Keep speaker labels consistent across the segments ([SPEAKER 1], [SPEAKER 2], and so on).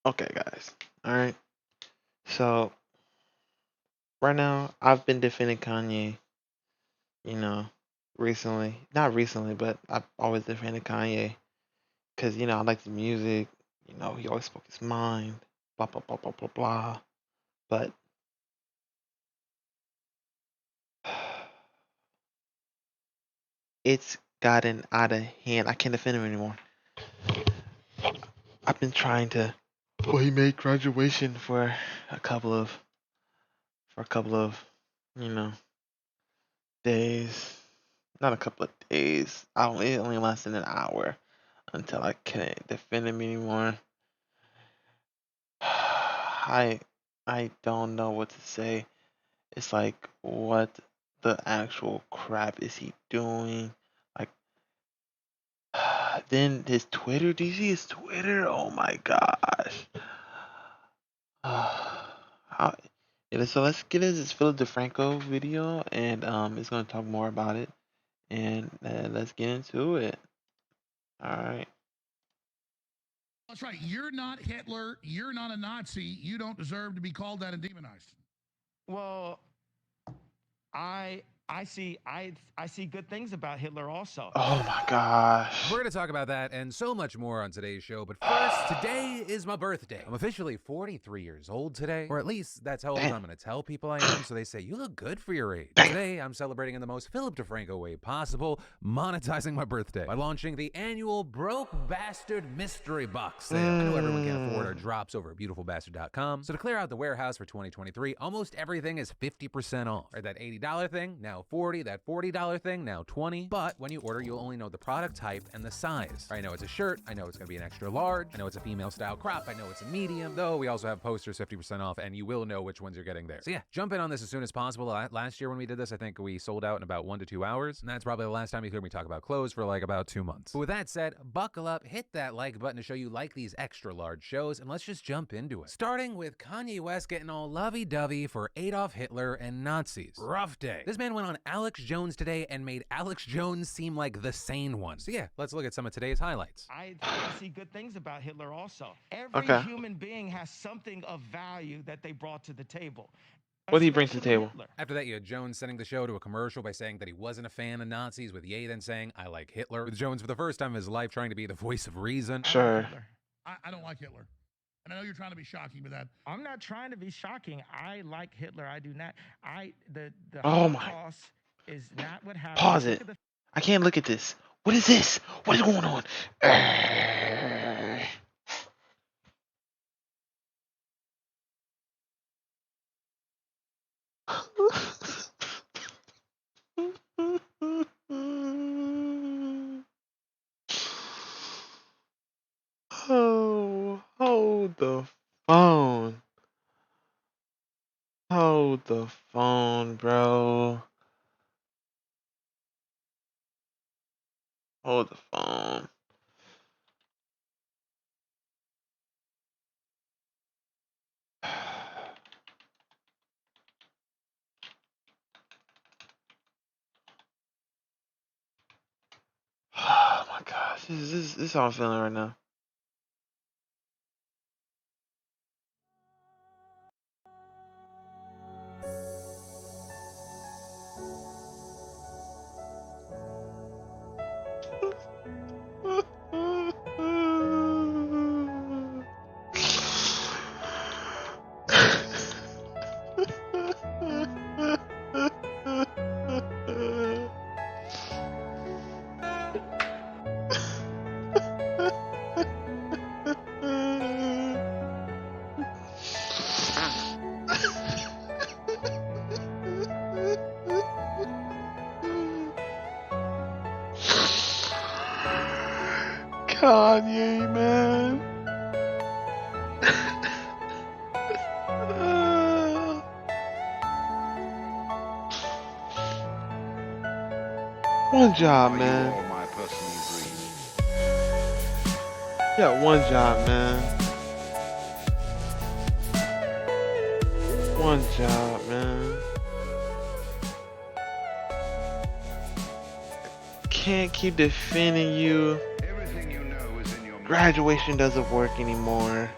[SPEAKER 1] Okay, guys. All right. So right now, I've been defending Kanye. You know, recently, not recently, but I've always defended Kanye because I like the music. He always spoke his mind. Blah blah blah blah blah blah. But it's gotten out of hand. I can't defend him anymore. I've been trying to. Well, he made graduation a couple of for a couple of you know days. Not a couple of days. It only lasted an hour until I couldn't defend him anymore. I I don't know what to say. It's like, what the actual crap is he doing? Like, then his Twitter. Do you see his Twitter? Oh my gosh. How, yeah, so let's get into this Philip DeFranco video, and it's gonna talk more about it, and let's get into it. All right.
[SPEAKER 2] That's right. You're not Hitler. You're not a Nazi. You don't deserve to be called that and demonized.
[SPEAKER 3] Well, I see good things about Hitler also.
[SPEAKER 1] Oh my gosh.
[SPEAKER 4] We're going to talk about that and so much more on today's show. But first, today is my birthday. I'm officially 43 years old today, or at least that's how old I'm going to tell people I am. So they say, you look good for your age. Today, I'm celebrating in the most Philip DeFranco way possible, monetizing my birthday by launching the annual Broke Bastard Mystery Box sale. I know everyone can afford our drops over at beautifulbastard.com. So to clear out the warehouse for 2023, almost everything is 50% off. Right, that $80 thing, now 40, that $40 thing, now 20. But when you order, you'll only know the product type and the size. I know it's a shirt, I know it's gonna be an extra large, I know it's a female style crop, I know it's a medium, though we also have posters 50% off, and you will know which ones you're getting there. So yeah, jump in on this as soon as possible. Last year when we did this, I think we sold out in about 1 to 2 hours, and that's probably the last time you heard me talk about clothes for like about 2 months. But with that said, buckle up, hit that like button to show you like these extra large shows, and let's just jump into it. Starting with Kanye West getting all lovey-dovey for Adolf Hitler and Nazis. Rough day. This man went on Alex Jones today and made Alex Jones seem like the sane one. So yeah, let's look at some of today's highlights.
[SPEAKER 3] I see good things about Hitler also. Every human being has something of value that they brought to the table.
[SPEAKER 1] What did he bring to the table?
[SPEAKER 3] Hitler.
[SPEAKER 4] After that, you had Jones sending the show to a commercial by saying that he wasn't a fan of Nazis, with Ye then saying, I like Hitler. With Jones for the first time in his life trying to be the voice of reason.
[SPEAKER 1] Sure.
[SPEAKER 2] I don't like Hitler. And I know you're trying to be shocking with that.
[SPEAKER 3] I'm not trying to be shocking. I like Hitler. I do not. The
[SPEAKER 1] Oh my.
[SPEAKER 3] Holocaust is not what happened.
[SPEAKER 1] Pause it. I can't look at this. What is this? What is going on? Oh, hold the phone. Hold the phone, bro. Hold the phone. Oh my gosh, this is how I'm feeling right now. Kanye, man. One job, man. Yeah, one job, man. One job, man. Can't keep defending you. Graduation doesn't work anymore.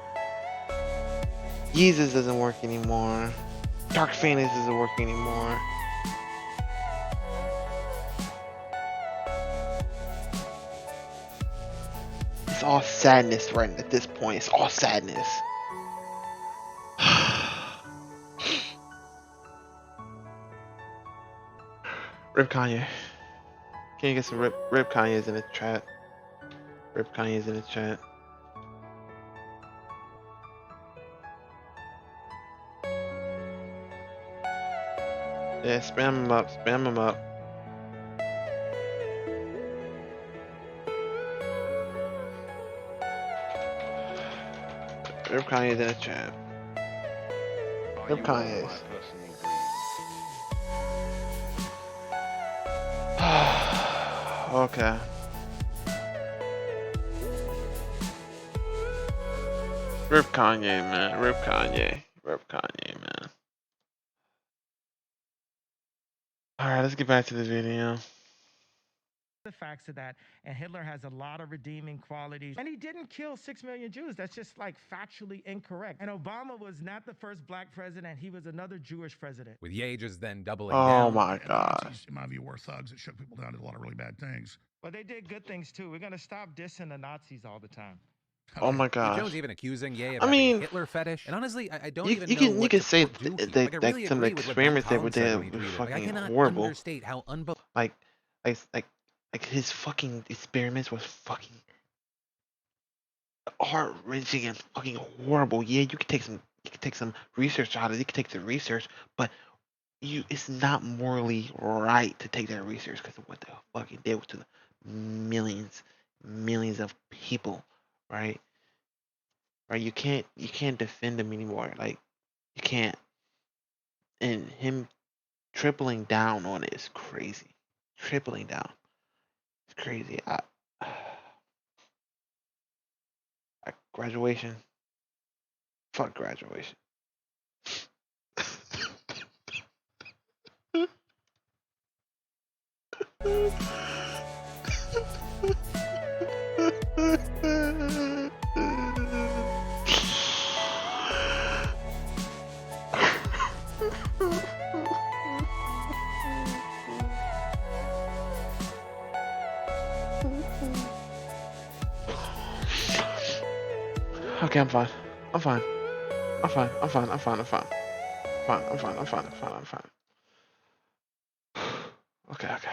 [SPEAKER 1] Yeezus doesn't work anymore. Dark Phoenix doesn't work anymore. It's all sadness right at this point. It's all sadness. Rip Kanye. Can you get some Rip Kanye's in the chat? Rip Kanye's in the chat. Yeah, spam him up. Spam him up. Rip Kanye's in the chat. Rip Kanye's. Okay. Rip Kanye, man. Rip Kanye. Rip Kanye, man. Alright, let's get back to the video.
[SPEAKER 3] The facts of that, and Hitler has a lot of redeeming qualities, and he didn't kill 6 million Jews. That's just like factually incorrect. And Obama was not the first black president, he was another Jewish president.
[SPEAKER 4] With Ye just then doubling
[SPEAKER 1] Oh
[SPEAKER 4] down.
[SPEAKER 1] my
[SPEAKER 2] The
[SPEAKER 1] god.
[SPEAKER 2] Nazis, in my view, were thugs that shook people down, did a lot of really bad things.
[SPEAKER 3] But they did good things too. We're gonna stop dissing the Nazis all the time.
[SPEAKER 1] Oh my
[SPEAKER 4] With
[SPEAKER 1] gosh.
[SPEAKER 4] Jones even accusing Ye of
[SPEAKER 1] I
[SPEAKER 4] having
[SPEAKER 1] mean,
[SPEAKER 4] a Hitler fetish. And honestly, I don't
[SPEAKER 1] You
[SPEAKER 4] even
[SPEAKER 1] you
[SPEAKER 4] know
[SPEAKER 1] can you
[SPEAKER 4] what
[SPEAKER 1] can
[SPEAKER 4] to
[SPEAKER 1] say
[SPEAKER 4] put Dookie.
[SPEAKER 1] that
[SPEAKER 4] Like, I really
[SPEAKER 1] some of the
[SPEAKER 4] agree with what Ben
[SPEAKER 1] experiments they were
[SPEAKER 4] Collins said
[SPEAKER 1] there
[SPEAKER 4] when he
[SPEAKER 1] were
[SPEAKER 4] tweeted. Like, I
[SPEAKER 1] fucking
[SPEAKER 4] cannot
[SPEAKER 1] horrible.
[SPEAKER 4] understate how unbelievable.
[SPEAKER 1] Like his fucking experiments was fucking heart wrenching and fucking horrible. Yeah, you could take some research out of it. You could take the research, but it's not morally right to take that research because of what the fuck he did to the millions of people, right? Right? You can't defend him anymore. Like you can't. And him tripling down on it is crazy. Tripling down. It's crazy. Graduation. Fuck graduation. Okay, I'm fine. I'm fine. I'm fine. I'm fine. I'm fine. I'm fine. Fine. I'm fine. I'm fine. I'm fine. I'm fine. Okay. Okay. Okay.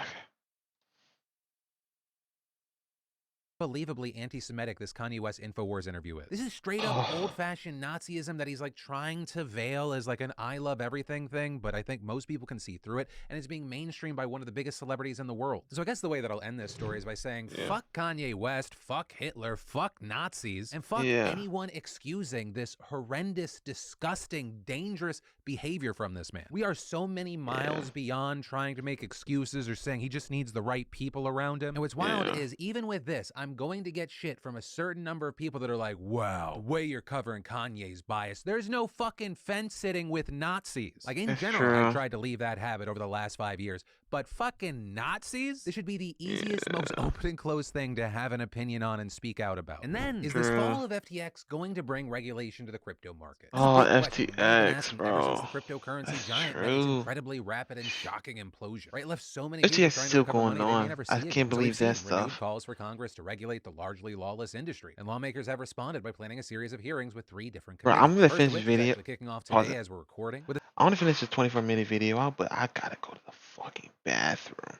[SPEAKER 4] Unbelievably anti-Semitic this Kanye West InfoWars interview is. This is straight up old-fashioned Nazism that he's like trying to veil as like an I love everything thing, but I think most people can see through it, and it's being mainstreamed by one of the biggest celebrities in the world. So I guess the way that I'll end this story is by saying, fuck Kanye West, fuck Hitler, fuck Nazis, and fuck anyone excusing this horrendous, disgusting, dangerous behavior from this man. We are so many miles beyond trying to make excuses or saying he just needs the right people around him. And what's wild is, even with this, I'm going to get shit from a certain number of people that are like, wow, the way you're covering Kanye's bias. There's no fucking fence sitting with Nazis. Like, in general, I've tried to leave that habit over the last 5 years. But fucking Nazis? This should be the easiest, most open and closed thing to have an opinion on and speak out about. And then, is this fall of FTX going to bring regulation to the crypto market?
[SPEAKER 1] Oh, FTX, bro.
[SPEAKER 4] Ever since the cryptocurrency giant made its incredibly rapid and shocking implosion, right? It left so many people
[SPEAKER 1] FTX
[SPEAKER 4] trying to
[SPEAKER 1] still
[SPEAKER 4] recover
[SPEAKER 1] going
[SPEAKER 4] money they may
[SPEAKER 1] on.
[SPEAKER 4] never see
[SPEAKER 1] I
[SPEAKER 4] again.
[SPEAKER 1] can't
[SPEAKER 4] So we've
[SPEAKER 1] believe that
[SPEAKER 4] seen renewed
[SPEAKER 1] stuff.
[SPEAKER 4] calls for Congress to regulate the largely lawless industry, and lawmakers have responded by planning a series of hearings with 3 different
[SPEAKER 1] Bro,
[SPEAKER 4] committees.
[SPEAKER 1] I'm gonna
[SPEAKER 4] First
[SPEAKER 1] finish
[SPEAKER 4] of
[SPEAKER 1] this
[SPEAKER 4] which is
[SPEAKER 1] video.
[SPEAKER 4] actually kicking off
[SPEAKER 1] Pause
[SPEAKER 4] today
[SPEAKER 1] it.
[SPEAKER 4] as we're recording. With
[SPEAKER 1] I want to finish this 24-minute video out, but I gotta go to the fucking bathroom.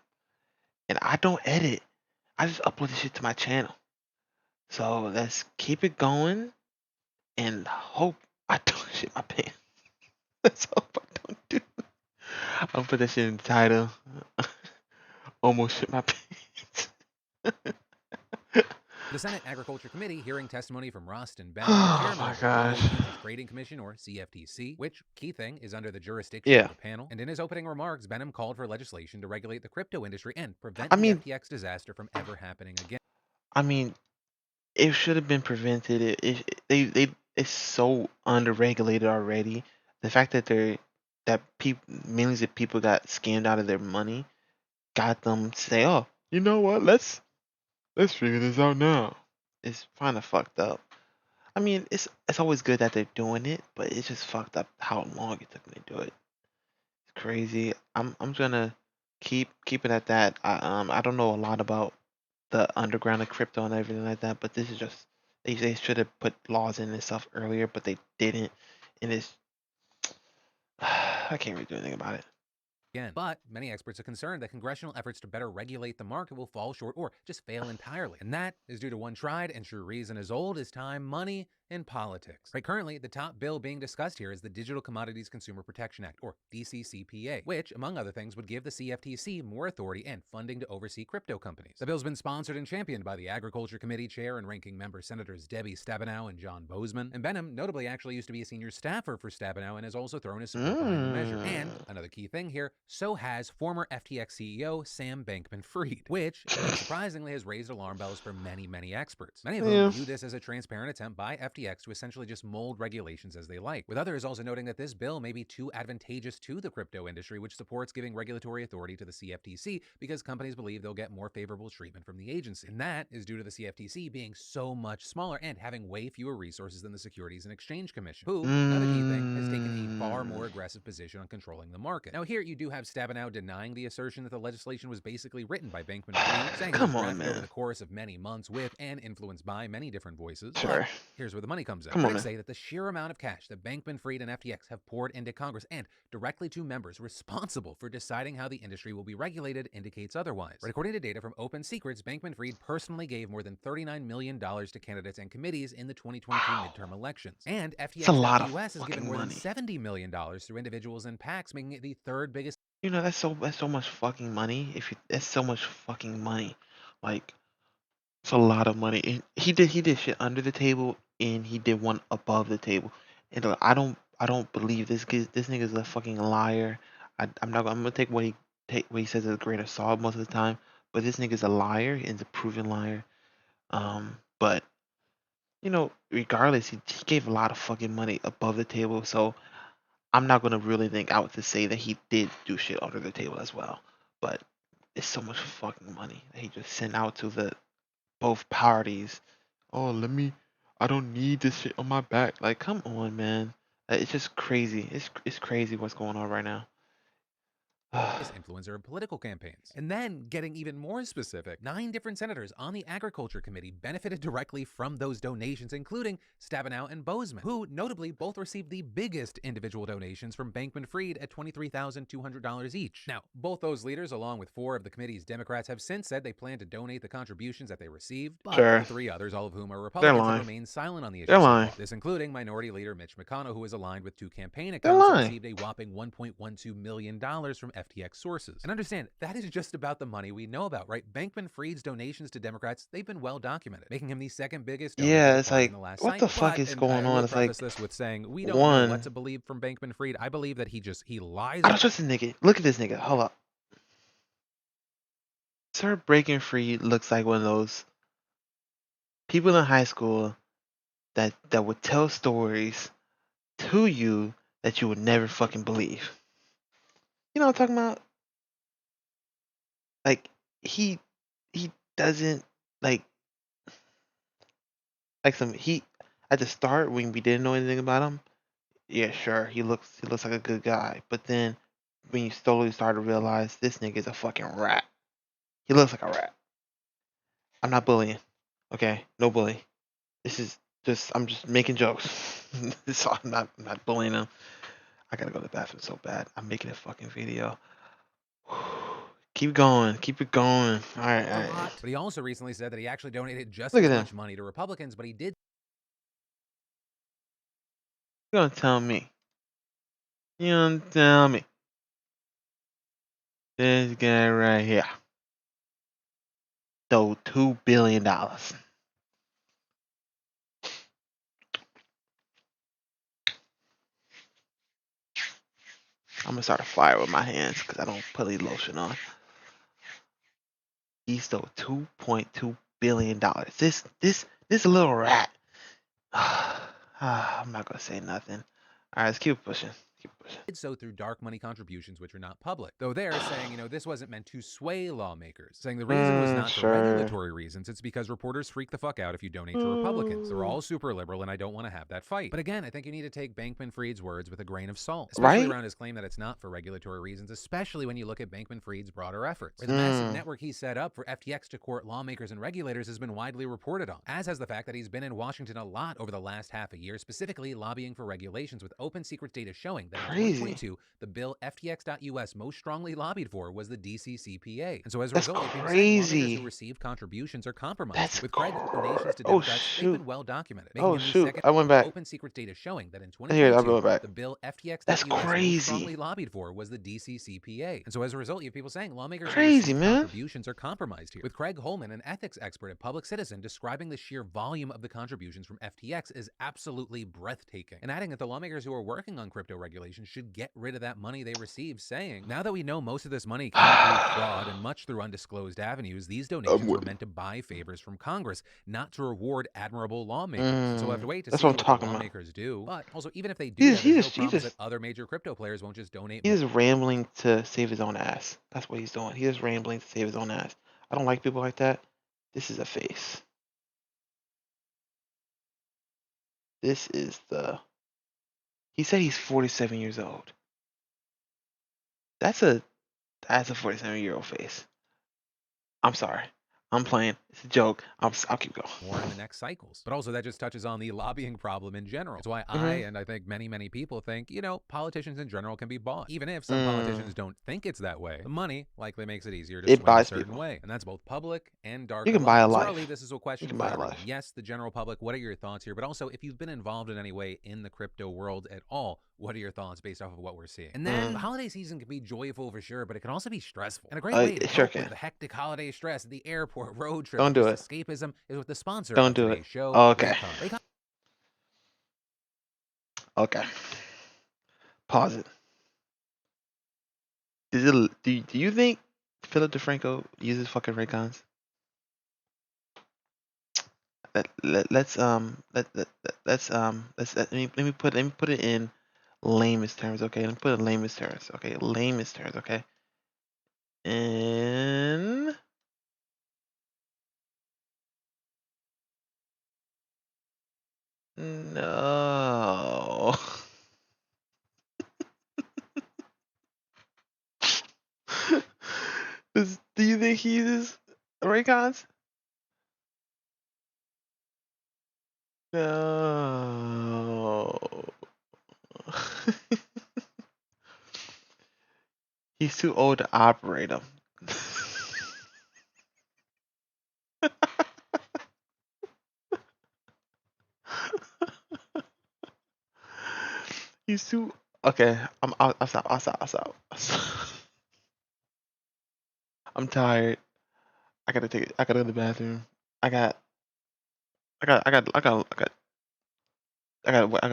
[SPEAKER 1] And I don't edit. I just upload this shit to my channel. So let's keep it going and hope I don't shit my pants. Let's hope I don't do it. I'll put that shit in the title. Almost shit my pants.
[SPEAKER 4] the Senate Agriculture Committee hearing testimony from Rostin Bennett,
[SPEAKER 1] Oh
[SPEAKER 4] the chairman
[SPEAKER 1] my
[SPEAKER 4] of the Global
[SPEAKER 1] gosh.
[SPEAKER 4] Futures Trading Commission, or CFTC, which, key thing, is under the jurisdiction
[SPEAKER 1] Yeah.
[SPEAKER 4] of the panel. And in his opening remarks, Benham called for legislation to regulate the crypto industry and prevent
[SPEAKER 1] I
[SPEAKER 4] the
[SPEAKER 1] mean-
[SPEAKER 4] FTX disaster from ever happening again.
[SPEAKER 1] I mean, it should have been prevented. It's so underregulated already. The fact that millions of people got scammed out of their money got them to say, "Oh, you know what? Let's figure this out now." It's kind of fucked up. I mean, it's always good that they're doing it, but it's just fucked up how long it took them to do it. It's crazy. I'm gonna keep it at that. I don't know a lot about the underground of crypto and everything like that, but this is just they should have put laws in and stuff earlier, but they didn't, and it's I can't really do anything about it.
[SPEAKER 4] Again. But many experts are concerned that congressional efforts to better regulate the market will fall short or just fail entirely. And that is due to one tried and true reason as old as time: money in politics. Right, currently, the top bill being discussed here is the Digital Commodities Consumer Protection Act, or DCCPA, which, among other things, would give the CFTC more authority and funding to oversee crypto companies. The bill's been sponsored and championed by the Agriculture Committee Chair and Ranking Member Senators Debbie Stabenow and John Boozman. And Benham notably actually used to be a senior staffer for Stabenow and has also thrown his support behind the measure. And another key thing here, so has former FTX CEO Sam Bankman-Fried, which, unsurprisingly, has raised alarm bells for many experts. Many of whom view this as a transparent attempt by FTX to essentially just mold regulations as they like, with others also noting that this bill may be too advantageous to the crypto industry, which supports giving regulatory authority to the CFTC because companies believe they'll get more favorable treatment from the agency. And that is due to the CFTC being so much smaller and having way fewer resources than the Securities and Exchange Commission, who, another key thing, has taken a far more aggressive position on controlling the market. Now here you do have Stabenow denying the assertion that the legislation was basically written by Bankman-Fried, saying it was
[SPEAKER 1] Come on,
[SPEAKER 4] drafted over
[SPEAKER 1] man.
[SPEAKER 4] the course of many months with and influenced by many different voices. But
[SPEAKER 1] Sure.
[SPEAKER 4] here's where the money comes in.
[SPEAKER 1] Come on,
[SPEAKER 4] Critics
[SPEAKER 1] man.
[SPEAKER 4] say that the sheer amount of cash that Bankman-Fried and FTX have poured into Congress and directly to members responsible for deciding how the industry will be regulated indicates otherwise. Right, according to data from Open Secrets, Bankman-Fried personally gave more than $39 million to candidates and committees in the 2022 midterm elections. And
[SPEAKER 1] It's a
[SPEAKER 4] FTX
[SPEAKER 1] lot
[SPEAKER 4] Net
[SPEAKER 1] of
[SPEAKER 4] US has given
[SPEAKER 1] fucking
[SPEAKER 4] more than
[SPEAKER 1] money.
[SPEAKER 4] $70 million through individuals and PACs, making it the third biggest.
[SPEAKER 1] You know, that's so much fucking money. If you that's so much fucking money, like it's a lot of money. And he did shit under the table, and he did one above the table. And I don't believe this nigga's a fucking liar. I'm gonna take what he says as a grain of salt most of the time. But this nigga's a liar and a proven liar. But you know, regardless, he gave a lot of fucking money above the table. So I'm not gonna really think out to say that he did do shit under the table as well. But it's so much fucking money that he just sent out to the both parties. Oh, I don't need this shit on my back. Like, come on, man. It's just crazy. It's crazy what's going on right now.
[SPEAKER 4] Influencer of political campaigns. And then, getting even more specific, 9 different senators on the Agriculture Committee benefited directly from those donations, including Stabenow and Boozman, who notably both received the biggest individual donations from Bankman-Fried at $23,200 each. Now, both those leaders, along with 4 of the committee's Democrats, have since said they plan to donate the contributions that they received, but
[SPEAKER 1] Sure,
[SPEAKER 4] the 3 others, all of whom are
[SPEAKER 1] they're
[SPEAKER 4] Republicans, have
[SPEAKER 1] lying.
[SPEAKER 4] remained silent on the issue
[SPEAKER 1] They're
[SPEAKER 4] so
[SPEAKER 1] lying.
[SPEAKER 4] far. This including Minority Leader Mitch McConnell, who is aligned with 2 campaign
[SPEAKER 1] They're
[SPEAKER 4] accounts and
[SPEAKER 1] lying.
[SPEAKER 4] received a whopping $1.12 million from FTX sources. And understand, that is just about the money we know about, right? Bankman-Fried's donations to Democrats, they've been well documented, making him the second biggest donor to
[SPEAKER 1] Yeah,
[SPEAKER 4] the
[SPEAKER 1] it's
[SPEAKER 4] party in
[SPEAKER 1] like,
[SPEAKER 4] the last
[SPEAKER 1] what
[SPEAKER 4] cycle.
[SPEAKER 1] the fuck
[SPEAKER 4] But,
[SPEAKER 1] is
[SPEAKER 4] and
[SPEAKER 1] going
[SPEAKER 4] I
[SPEAKER 1] on?
[SPEAKER 4] will
[SPEAKER 1] It's like,
[SPEAKER 4] preface this with saying, we don't know what
[SPEAKER 1] one,
[SPEAKER 4] to believe from Bankman-Fried. I believe that he lies.
[SPEAKER 1] I don't trust this nigga. Look at this nigga. Hold up. Sir Breaking Free looks like one of those people in high school that would tell stories to you that you would never fucking believe. You know what I'm talking about? Like he doesn't like some he at the start when we didn't know anything about him. Yeah, sure, he looks like a good guy, but then when you slowly start to realize this nigga is a fucking rat. He looks like a rat. I'm not bullying. Okay, no bully. This is just I'm just making jokes. So I'm not bullying him. I gotta go to the bathroom so bad. I'm making a fucking video. Keep going. Keep it going. All right, all right.
[SPEAKER 4] But he also recently said that he actually donated just
[SPEAKER 1] Look
[SPEAKER 4] as
[SPEAKER 1] at him.
[SPEAKER 4] much money to Republicans, but he did
[SPEAKER 1] You're gonna tell me. You're gonna tell me. This guy right here stole $2 billion. I'm gonna start a fire with my hands because I don't put any lotion on. He stole $2.2 billion. This little rat. I'm not gonna say nothing. All right, let's keep pushing. Keep pushing.
[SPEAKER 4] did so through dark money contributions which are not public. Though they're saying, this wasn't meant to sway lawmakers, saying the reason was not for
[SPEAKER 1] Sure.
[SPEAKER 4] regulatory reasons, it's because reporters freak the fuck out if you donate to Republicans. They're all super liberal and I don't want to have that fight. But again, I think you need to take Bankman-Fried's words with a grain of salt, especially
[SPEAKER 1] Right?
[SPEAKER 4] around his claim that it's not for regulatory reasons, especially when you look at Bankman-Fried's broader efforts, where the massive network he set up for FTX to court lawmakers and regulators has been widely reported on, as has the fact that he's been in Washington a lot over the last half a year, specifically lobbying for regulations with open secret data showing that in
[SPEAKER 1] Crazy.
[SPEAKER 4] 2022, the bill FTX.US most strongly lobbied for was the DCCPA. And so as a
[SPEAKER 1] That's
[SPEAKER 4] result, people saying lawmakers
[SPEAKER 1] crazy.
[SPEAKER 4] who received contributions are compromised.
[SPEAKER 1] That's
[SPEAKER 4] With Craig's donations to
[SPEAKER 1] oh
[SPEAKER 4] Democrats, they've
[SPEAKER 1] shoot.
[SPEAKER 4] been well documented, making
[SPEAKER 1] Oh
[SPEAKER 4] him the
[SPEAKER 1] shoot.
[SPEAKER 4] second
[SPEAKER 1] I went back.
[SPEAKER 4] open secret data showing that in
[SPEAKER 1] Here, I
[SPEAKER 4] 2022,
[SPEAKER 1] went back.
[SPEAKER 4] the bill
[SPEAKER 1] That's
[SPEAKER 4] FTX.US most
[SPEAKER 1] crazy.
[SPEAKER 4] strongly lobbied for was the DCCPA. And so as a result, you have people saying lawmakers who
[SPEAKER 1] Crazy,
[SPEAKER 4] received
[SPEAKER 1] man.
[SPEAKER 4] contributions are compromised here. With Craig Holman, an ethics expert at Public Citizen, describing the sheer volume of the contributions from FTX as absolutely breathtaking, and adding that the lawmakers who are working on crypto regulations should get rid of that money they received, saying, now that we know most of this money came through fraud and much through undisclosed avenues, these donations were meant to buy favors from Congress, not to reward admirable lawmakers. So we'll have to wait to
[SPEAKER 1] That's
[SPEAKER 4] see
[SPEAKER 1] what I'm
[SPEAKER 4] what the
[SPEAKER 1] talking about.
[SPEAKER 4] lawmakers do. But also, even if they do that, there's no promise that other major crypto players won't just donate more.
[SPEAKER 1] He's just rambling to save his own ass. That's what he's doing. He's just rambling to save his own ass. I don't like people like that. This is a face. This is the. He said he's 47 years old. That's a 47-year-old face. I'm sorry. I'm playing. It's a joke. I'll keep going.
[SPEAKER 4] More in the next cycles. But also that just touches on the lobbying problem in general. It's why I, and I think many, many people think, politicians in general can be bought. Even if some politicians don't think it's that way, the money likely makes it easier to
[SPEAKER 1] It
[SPEAKER 4] swing a
[SPEAKER 1] buys
[SPEAKER 4] certain
[SPEAKER 1] people.
[SPEAKER 4] way. And that's both public and dark.
[SPEAKER 1] You can buy a
[SPEAKER 4] So
[SPEAKER 1] life.
[SPEAKER 4] where I'll leave this is a question
[SPEAKER 1] can
[SPEAKER 4] for
[SPEAKER 1] buy a
[SPEAKER 4] everyone.
[SPEAKER 1] life.
[SPEAKER 4] Yes, the general public, what are your thoughts here? But also, if you've been involved in any way in the crypto world at all, what are your thoughts based off of what we're seeing? And then the holiday season can be joyful for sure, but it can also be stressful. And a great way to cope with the hectic holiday stress at the airport, road trip,
[SPEAKER 1] Don't do it.
[SPEAKER 4] escapism is with the sponsor
[SPEAKER 1] Don't
[SPEAKER 4] of
[SPEAKER 1] do
[SPEAKER 4] today's
[SPEAKER 1] it.
[SPEAKER 4] show.
[SPEAKER 1] Okay.
[SPEAKER 4] Raycon.
[SPEAKER 1] Okay. Pause it. Do you think Philip DeFranco uses fucking Raycons? Let's let me put it in lamest terms, okay? Let me put it in lamest terms, okay? Lamest terms, okay? And no. Do you think he uses Raycons? No. He's too old to operate them. He's too okay. I'll stop. I'm tired. I gotta take it. I gotta go to the bathroom. I got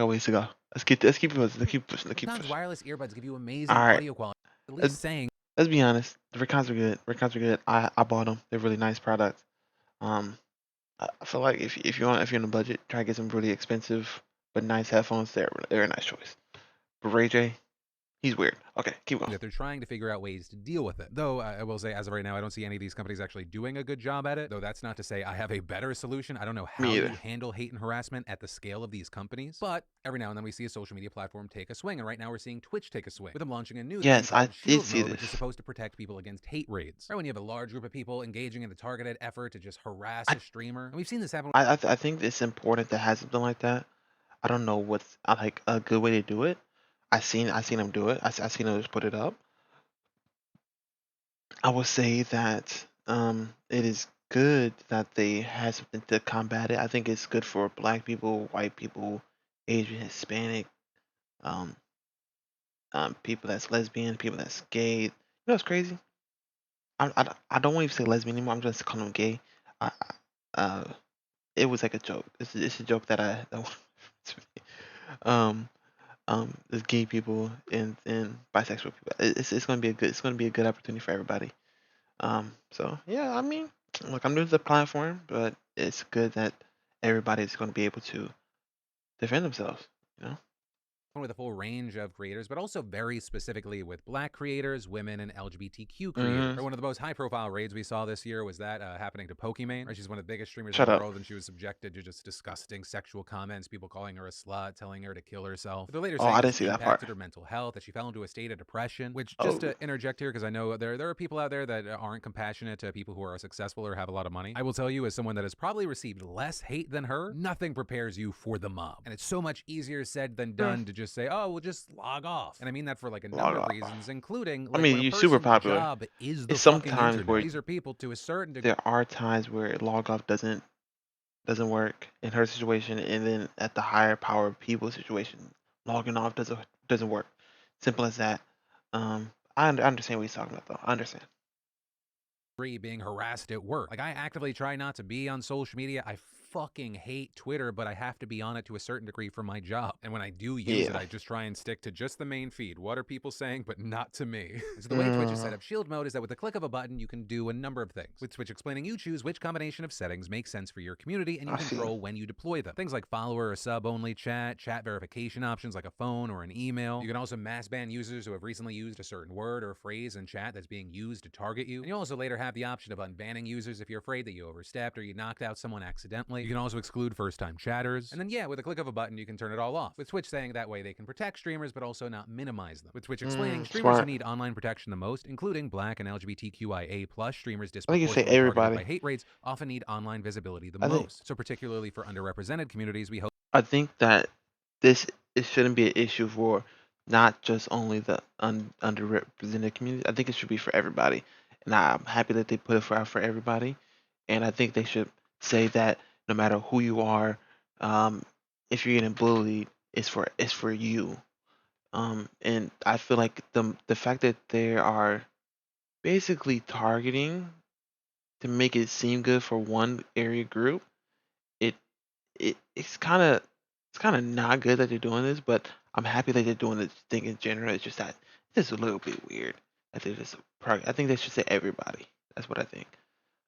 [SPEAKER 1] ways to go. Let's keep pushing.
[SPEAKER 4] Wireless earbuds give you amazing
[SPEAKER 1] All right.
[SPEAKER 4] audio quality. At least saying.
[SPEAKER 1] Let's be honest. The Raycons are good. I bought them. They're really nice products. I feel like if you're on a budget, try to get some really expensive but nice headphones. They're a nice choice. But Ray J, he's weird. Okay, keep going.
[SPEAKER 4] That they're trying to figure out ways to deal with it. Though I will say, as of right now, I don't see any of these companies actually doing a good job at it. Though that's not to say I have a better solution. I don't know how you handle hate and harassment at the scale of these companies. But every now and then we see a social media platform take a swing, and right now we're seeing Twitch take a swing with them launching a new thing called Shield Mode, which is supposed to protect people against hate raids. Right when you have a large group of people engaging in a targeted effort to just harass a streamer, and we've seen this happen.
[SPEAKER 1] I think it's important to have something like that. I don't know what's like a good way to do it. I seen them do it. I seen them just put it up. I would say that it is good that they have something to combat it. I think it's good for Black people, white people, Asian, Hispanic, people that's lesbian, people that's gay. You know what's crazy? I don't want to say lesbian anymore. I'm just calling them gay. It was like a joke. It's a joke that there's gay people and bisexual people. It's gonna be a good opportunity for everybody. So yeah, I mean, look, I'm new to the platform, but it's good that everybody's gonna be able to defend themselves.
[SPEAKER 4] with a full range of creators, but also very specifically with black creators, women, and LGBTQ creators. One of the most high-profile raids we saw this year was that happening to Pokimane. Right? She's one of the biggest streamers in
[SPEAKER 1] Shut
[SPEAKER 4] the
[SPEAKER 1] up.
[SPEAKER 4] world, and she was subjected to just disgusting sexual comments, people calling her a slut, telling her to kill herself. But they're later
[SPEAKER 1] Oh,
[SPEAKER 4] saying
[SPEAKER 1] I
[SPEAKER 4] this
[SPEAKER 1] didn't see that
[SPEAKER 4] impacted
[SPEAKER 1] part.
[SPEAKER 4] her mental health, that she fell into a state of depression, which, just to interject here, because I know there are people out there that aren't compassionate to people who are successful or have a lot of money. I will tell you, as someone that has probably received less hate than her, nothing prepares you for the mob. And it's so much easier said than done to just say, oh, well, just log off. And I mean that for like a number of reasons, including like when a
[SPEAKER 1] you're super
[SPEAKER 4] person's
[SPEAKER 1] popular.
[SPEAKER 4] job is the
[SPEAKER 1] It's
[SPEAKER 4] fucking
[SPEAKER 1] sometimes
[SPEAKER 4] internet.
[SPEAKER 1] where
[SPEAKER 4] These are people to a certain degree.
[SPEAKER 1] there are times where log off doesn't work in her situation, and then at the higher power people situation, logging off doesn't work. Simple as that. I understand what he's talking about, though. I understand.
[SPEAKER 4] Being harassed at work. Like, I actively try not to be on social media. I fucking hate Twitter, but I have to be on it to a certain degree for my job. And when I do use it, I just try and stick to just the main feed. What are people saying, but not to me? So the way Twitch is set up shield mode is that with the click of a button, you can do a number of things. With Twitch explaining, you choose which combination of settings makes sense for your community, and you control when you deploy them. Things like follower or sub-only chat verification options like a phone or an email. You can also mass ban users who have recently used a certain word or phrase in chat that's being used to target you. And you also later have the option of unbanning users if you're afraid that you overstepped or you knocked out someone accidentally. You can also exclude first-time chatters. And then, yeah, with a click of a button, you can turn it all off. With Twitch saying that way they can protect streamers, but also not minimize them. With Twitch explaining, streamers who need online protection the most, including Black and LGBTQIA+ streamers disproportionately targeted by hate raids, often need online visibility the most. So particularly for underrepresented communities, we hope.
[SPEAKER 1] I think that it shouldn't be an issue for not just only the underrepresented community. I think it should be for everybody, and I'm happy that they put it out for everybody. And I think they should say that no matter who you are, if you're getting bullied, it's for you. And I feel like the fact that they are basically targeting to make it seem good for one area group, it it's kind of not good that they're doing this, but I'm happy that they're doing this thing in general. It's just that it's a little bit weird. I think they should say everybody. That's what I think.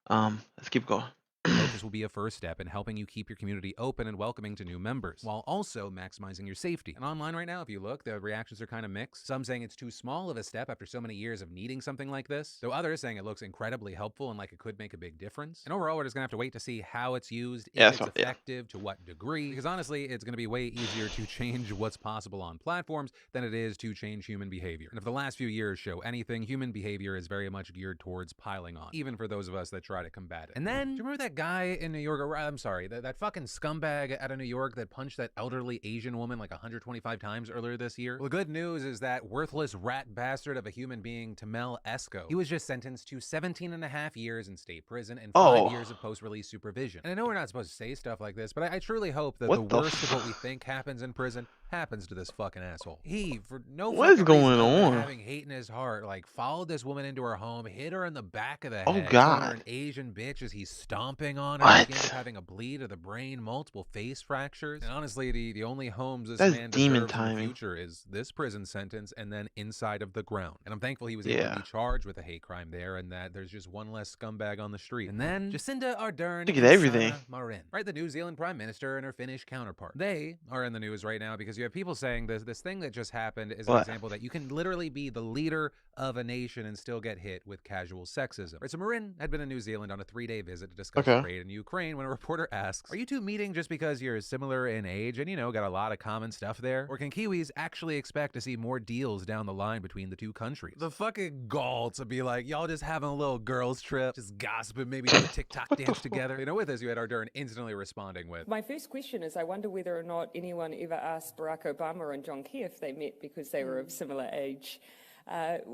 [SPEAKER 1] Let's keep going.
[SPEAKER 4] Hope this will be a first step in helping you keep your community open and welcoming to new members, while also maximizing your safety. And online right now, if you look, the reactions are kind of mixed. Some saying it's too small of a step after so many years of needing something like this, though others saying it looks incredibly helpful and like it could make a big difference. And overall, we're just gonna have to wait to see how it's used, if it's effective, to what degree, because honestly, it's gonna be way easier to change what's possible on platforms than it is to change human behavior. And if the last few years show anything, human behavior is very much geared towards piling on, even for those of us that try to combat it. And then, do you remember that guy in New York, I'm sorry, that fucking scumbag out of New York that punched that elderly Asian woman like 125 times earlier this year? Well, the good news is that worthless rat bastard of a human being, Tamel Esco, he was just sentenced to 17 and a half years in state prison and 5 years of post-release supervision. And I know we're not supposed to say stuff like this, but I truly hope that the worst of what we think happens in prison happens to this fucking asshole. He, for no fucking reason other than having hate in his heart, like followed this woman into her home, hit her in the back of the head, calling her an Asian bitch as he's stomping on her. She ended up having a bleed of the brain, multiple face fractures. And honestly, the only homes this man deserves in the future is this prison sentence and then inside of the ground. And I'm thankful he was able to be charged with a hate crime there, and that there's just one less scumbag on the street. And then Jacinda Ardern and Sanna Marin, right? The New Zealand Prime Minister and her Finnish counterpart. They are in the news right now because you have people saying this thing that just happened is an example that you can literally be the leader of a nation and still get hit with casual sexism. Right, so Marin had been in New Zealand on a 3-day visit to discuss trade in Ukraine when a reporter asks, are you two meeting just because you're similar in age and, got a lot of common stuff there? Or can Kiwis actually expect to see more deals down the line between the two countries? The fucking gall to be like, y'all just having a little girls trip, just gossiping, maybe do a TikTok dance together. With this, you had Ardern instantly responding with,
[SPEAKER 5] my first question is, I wonder whether or not anyone ever asked Barack Obama and John Key if they met because they were of similar age.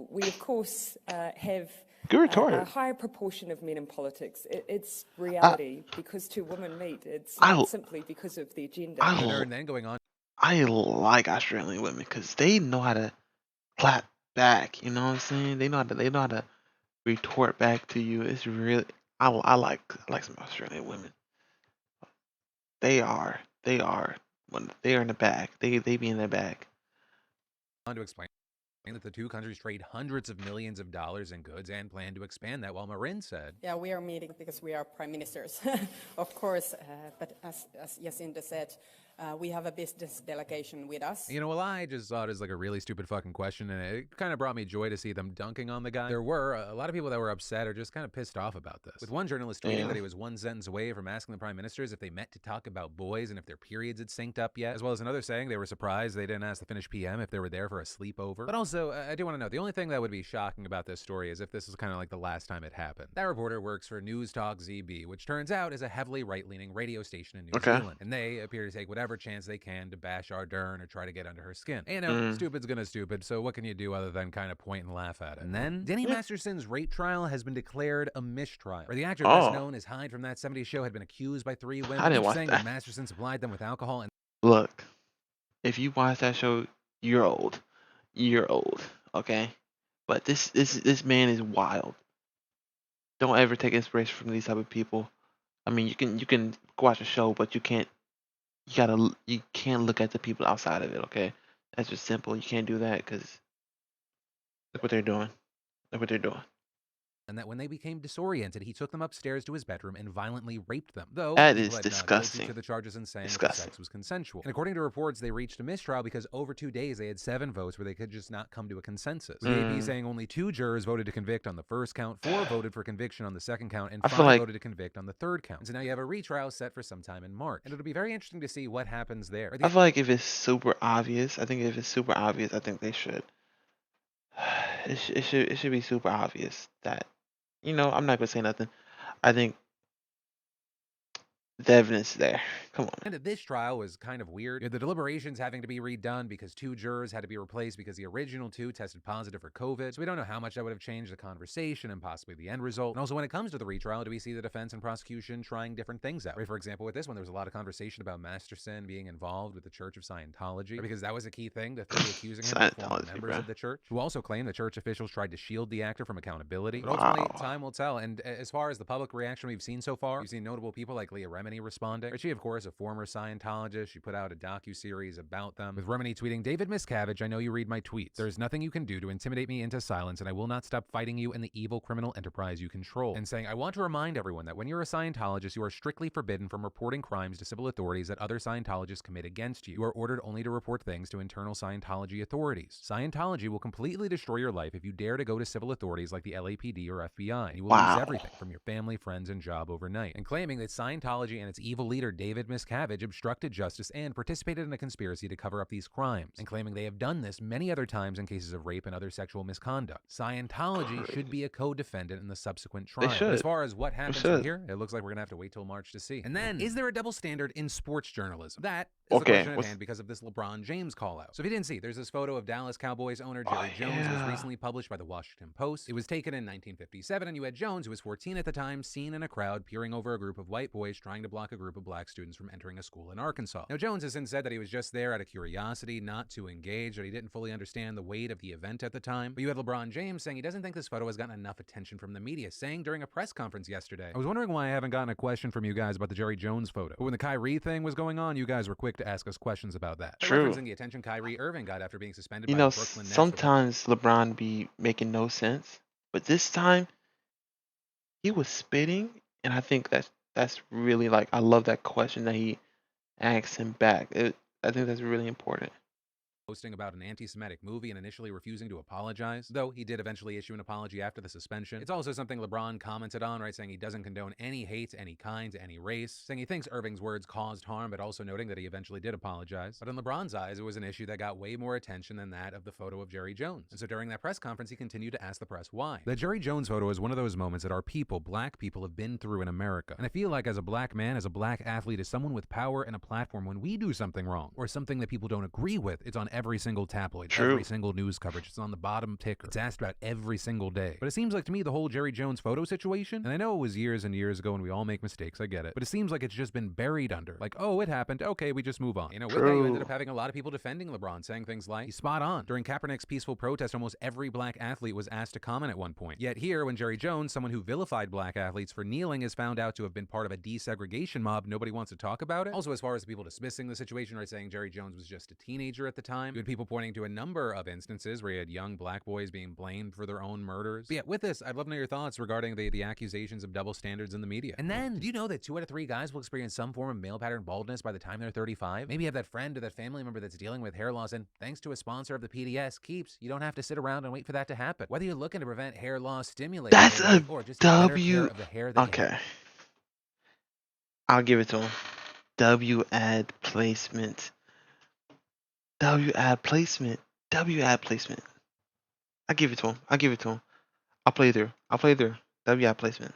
[SPEAKER 5] We, of course, have a higher proportion of men in politics. It's reality. Because two women meet, it's not simply because of their gender.
[SPEAKER 4] And then going on,
[SPEAKER 1] I like Australian women because they know how to clap back. You know what I'm saying? They know how to retort back to you. It's really I like some Australian women. They are when they are in the back. They be in the back.
[SPEAKER 4] On to explain that the two countries trade hundreds of millions of dollars in goods and plan to expand that, while Marin said,
[SPEAKER 6] yeah, we are meeting because we are prime ministers, of course, but as Jacinda said, We have a business delegation with us.
[SPEAKER 4] You know, well, I just saw it as like a really stupid fucking question, and it kind of brought me joy to see them dunking on the guy. There were a lot of people that were upset or just kind of pissed off about this. With one journalist tweeting that he was one sentence away from asking the prime ministers if they met to talk about boys and if their periods had synced up yet, as well as another saying they were surprised they didn't ask the Finnish PM if they were there for a sleepover. But also, I do want to note, the only thing that would be shocking about this story is if this is kind of like the last time it happened. That reporter works for News Talk ZB, which turns out is a heavily right-leaning radio station in New Zealand, and they appear to take whatever chance they can to bash Ardern or try to get under her skin. And, you know, stupid's gonna stupid, so what can you do other than kind of point and laugh at it? And then, Denny Masterson's rape trial has been declared a mistrial, where the actor best known as Hyde from That 70s Show had been accused by 3 women, saying that Masterson supplied them with alcohol and...
[SPEAKER 1] Look, if you watch that show, you're old. You're old, okay? But this man is wild. Don't ever take inspiration from these type of people. I mean, you can watch a show, but you can't look at the people outside of it, okay? That's just simple. You can't do that because look what they're doing. Look what they're doing.
[SPEAKER 4] And that when they became disoriented, he took them upstairs to his bedroom and violently raped them. Though
[SPEAKER 1] that is disgusting.
[SPEAKER 4] To the charges and saying that the sex was consensual. And according to reports, they reached a mistrial because over 2 days they had 7 votes where they could just not come to a consensus. With the AP saying only 2 jurors voted to convict on the first count, 4 voted for conviction on the second count, and 5 voted to convict on the third count. And so now you have a retrial set for sometime in March. And it'll be very interesting to see what happens there.
[SPEAKER 1] I feel like if it's super obvious, I think they should. It should be super obvious that, you know, I'm not gonna say nothing. I think the evidence is there. Come on.
[SPEAKER 4] And this trial was kind of weird. The deliberations having to be redone because 2 jurors had to be replaced because the original 2 tested positive for COVID. So we don't know how much that would have changed the conversation and possibly the end result. And also when it comes to the retrial, do we see the defense and prosecution trying different things out? Right, for example, with this one, there was a lot of conversation about Masterson being involved with the Church of Scientology, right, because that was a key thing, the 3 accusing him of former members of the church, who also claimed the church officials tried to shield the actor from accountability. But ultimately, time will tell. And as far as the public reaction we've seen so far, we've seen notable people like Leah Remini responding. She, of course, a former Scientologist. She put out a docu-series about them, with Remini tweeting, "David Miscavige, I know you read my tweets. There is nothing you can do to intimidate me into silence, and I will not stop fighting you and the evil criminal enterprise you control." And saying, "I want to remind everyone that when you're a Scientologist, you are strictly forbidden from reporting crimes to civil authorities that other Scientologists commit against you. You are ordered only to report things to internal Scientology authorities. Scientology will completely destroy your life if you dare to go to civil authorities like the LAPD or FBI. You will lose everything from your family, friends, and job overnight." And claiming that Scientology and its evil leader, David Miscavige, obstructed justice and participated in a conspiracy to cover up these crimes, and claiming they have done this many other times in cases of rape and other sexual misconduct. Scientology should be a co-defendant in the subsequent trial. As far as what happens from here, it looks like we're gonna have to wait till March to see. And then, is there a double standard in sports journalism? That is the question at hand because of this LeBron James call out. So if you didn't see, there's this photo of Dallas Cowboys owner Jerry Jones, was recently published by the Washington Post. It was taken in 1957, and you had Jones, who was 14 at the time, seen in a crowd peering over a group of white boys trying to block a group of black students from entering a school in Arkansas. Now, Jones has since said that he was just there out of curiosity, not to engage, that he didn't fully understand the weight of the event at the time. But you had LeBron James saying he doesn't think this photo has gotten enough attention from the media, saying during a press conference yesterday, "I was wondering why I haven't gotten a question from you guys about the Jerry Jones photo. But when the Kyrie thing was going on, you guys were quick to ask us questions about that."
[SPEAKER 1] True.
[SPEAKER 4] Referencing the attention Kyrie Irving got after being suspended
[SPEAKER 1] by
[SPEAKER 4] the Brooklyn Nets.
[SPEAKER 1] Sometimes LeBron be making no sense, but this time he was spitting, and I think that's really, like, I love that question that he asked him back. I think that's really important.
[SPEAKER 4] Posting about an anti-Semitic movie and initially refusing to apologize, though he did eventually issue an apology after the suspension. It's also something LeBron commented on, right, saying he doesn't condone any hate to any kind, to any race, saying he thinks Irving's words caused harm, but also noting that he eventually did apologize. But in LeBron's eyes, it was an issue that got way more attention than that of the photo of Jerry Jones. And so during that press conference, he continued to ask the press why. The Jerry Jones photo is one of those moments that our people, black people, have been through in America. And I feel like as a black man, as a black athlete, as someone with power and a platform, when we do something wrong, or something that people don't agree with, it's on every single tabloid. Every single news coverage. It's on the bottom ticker. It's asked about every single day. But it seems like to me the whole Jerry Jones photo situation, and I know it was years and years ago and we all make mistakes, I get it, but it seems like it's just been buried under. Like, oh, it happened. Okay, we just move on. You know, with that, you ended up having a lot of people defending LeBron, saying things like, he's spot on. During Kaepernick's peaceful protest, almost every black athlete was asked to comment at one point. Yet here, when Jerry Jones, someone who vilified black athletes for kneeling, is found out to have been part of a desegregation mob, nobody wants to talk about it. Also, as far as the people dismissing the situation, right, saying Jerry Jones was just a teenager at the time, time. You had people pointing to a number of instances where you had young black boys being blamed for their own murders. But yeah, with this, I'd love to know your thoughts regarding the accusations of double standards in the media. And then, did you know that 2 out of 3 guys will experience some form of male pattern baldness by the time they're 35? Maybe you have that friend or that family member that's dealing with hair loss, and thanks to a sponsor of the PDS, Keeps, you don't have to sit around and wait for that to happen. Whether you're looking to prevent hair loss, stimulate
[SPEAKER 1] That's
[SPEAKER 4] hair
[SPEAKER 1] a
[SPEAKER 4] growth, or just take better care
[SPEAKER 1] W.
[SPEAKER 4] of the hair that you have.
[SPEAKER 1] Okay, I'll give it to him. W ad placement. W ad placement. W ad placement. I give it to him. I give it to him. I'll play through. W ad placement.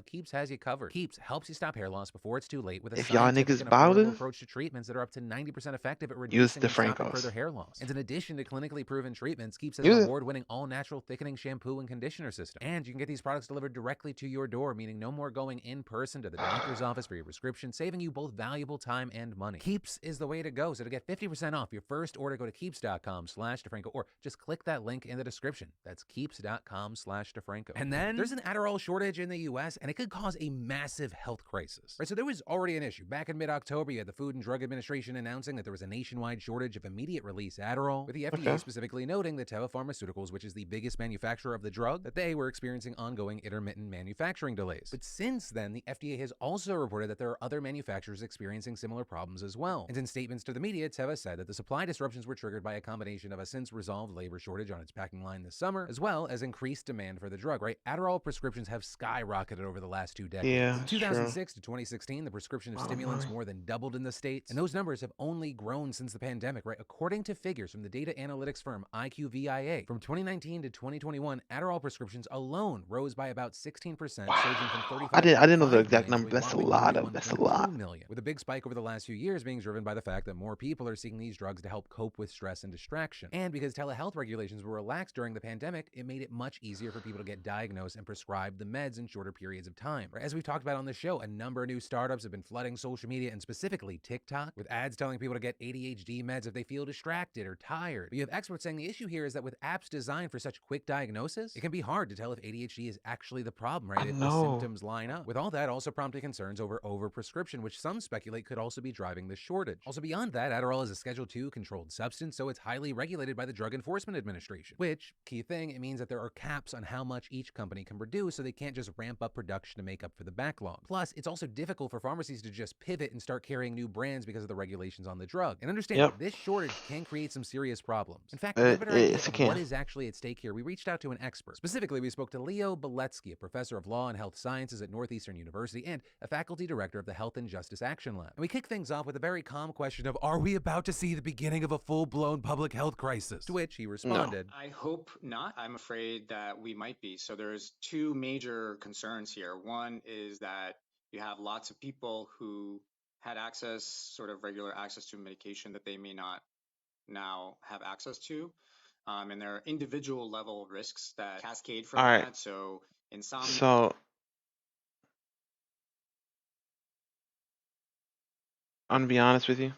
[SPEAKER 4] Keeps has you covered. Keeps helps you stop hair loss before it's too late with a
[SPEAKER 1] If y'all
[SPEAKER 4] scientific
[SPEAKER 1] niggas
[SPEAKER 4] and
[SPEAKER 1] bout
[SPEAKER 4] affordable
[SPEAKER 1] it,
[SPEAKER 4] approach to treatments that are up to 90% effective at
[SPEAKER 1] use
[SPEAKER 4] reducing
[SPEAKER 1] the
[SPEAKER 4] and stopping
[SPEAKER 1] Francos.
[SPEAKER 4] further hair loss. And in addition to clinically proven treatments, Keeps has
[SPEAKER 1] Use
[SPEAKER 4] an
[SPEAKER 1] it.
[SPEAKER 4] award-winning all-natural thickening shampoo and conditioner system. And you can get these products delivered directly to your door, meaning no more going in person to the doctor's office for your prescription, saving you both valuable time and money. Keeps is the way to go. So to get 50% off your first order, go to keeps.com/DeFranco or just click that link in the description. That's keeps.com/DeFranco. And then there's an Adderall shortage in the US, and it could cause a massive health crisis. Right, so there was already an issue. Back in mid-October, you had the Food and Drug Administration announcing that there was a nationwide shortage of immediate release Adderall, with the FDA specifically noting that Teva Pharmaceuticals, which is the biggest manufacturer of the drug, that they were experiencing ongoing intermittent manufacturing delays. But since then, the FDA has also reported that there are other manufacturers experiencing similar problems as well. And in statements to the media, Teva said that the supply disruptions were triggered by a combination of a since-resolved labor shortage on its packing line this summer, as well as increased demand for the drug, right? Adderall prescriptions have skyrocketed over the last 2 decades.
[SPEAKER 1] Yeah,
[SPEAKER 4] From 2006 to 2016, the prescription of stimulants more than doubled in the States, and those numbers have only grown since the pandemic, right? According to figures from the data analytics firm IQVIA, from 2019 to 2021, Adderall prescriptions alone rose by about 16%, surging from 35
[SPEAKER 1] I didn't know the exact
[SPEAKER 4] million
[SPEAKER 1] number.
[SPEAKER 4] to a
[SPEAKER 1] That's a
[SPEAKER 4] whopping
[SPEAKER 1] lot
[SPEAKER 4] 41.2 million, with a big spike over the last few years being driven by the fact that more people are seeking these drugs to help cope with stress and distraction. And because telehealth regulations were relaxed during the pandemic, it made it much easier for people to get diagnosed and prescribed the meds in shorter periods of time. Right? As we've talked about on the show, a number of new startups have been flooding social media and specifically TikTok with ads telling people to get ADHD meds if they feel distracted or tired. But you have experts saying the issue here is that with apps designed for such quick diagnosis, it can be hard to tell if ADHD is actually the problem, right? If the symptoms line up. With all that also prompting concerns over overprescription, which some speculate could also be driving the shortage. Also beyond that, Adderall is a Schedule II controlled substance, so it's highly regulated by the Drug Enforcement Administration. Which, key thing, it means that there are caps on how much each company can produce, so they can't just ramp up production to make up for the backlog. Plus, it's also difficult for pharmacies to just pivot and start carrying new brands because of the regulations on the drug. And understand, this shortage can create some serious problems. In fact, to get a better idea of what is actually at stake here, we reached out to an expert. Specifically, we spoke to Leo Beletsky, a professor of law and health sciences at Northeastern University and a faculty director of the Health and Justice Action Lab. And we kick things off with a very calm question of, are we about to see the beginning of a full-blown public health crisis? To which he responded,
[SPEAKER 7] No. I hope not. I'm afraid that we might be. So there's 2 major concerns here. One is that you have lots of people who had access, sort of regular access to medication that they may not now have access to. And there are individual level risks that cascade from that. So in some...
[SPEAKER 1] So, I'm gonna be honest with you.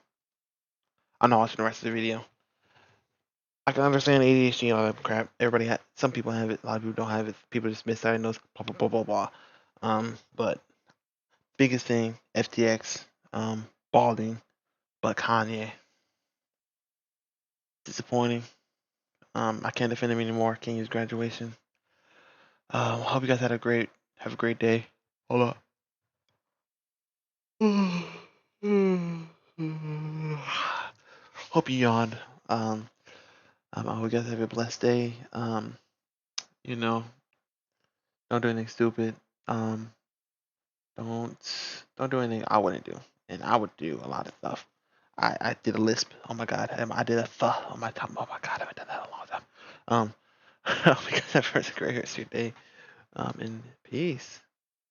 [SPEAKER 1] I'm not watching the rest of the video. I can understand ADHD and all that crap. Some people have it, a lot of people don't have it. People just misdiagnose, blah blah blah blah blah. But biggest thing, FTX, balding, but Kanye, disappointing. I can't defend him anymore. Can't use graduation. Hope you guys have a great day. Hold up. Hope you yawned. I hope you guys have a blessed day. You know, don't do anything stupid. Don't do anything I wouldn't do, and I would do a lot of stuff. I did a lisp. Oh my god, I did a th on my tongue. Oh my god, I haven't done that in a long time. I hope you guys have a great rest of your day. And peace.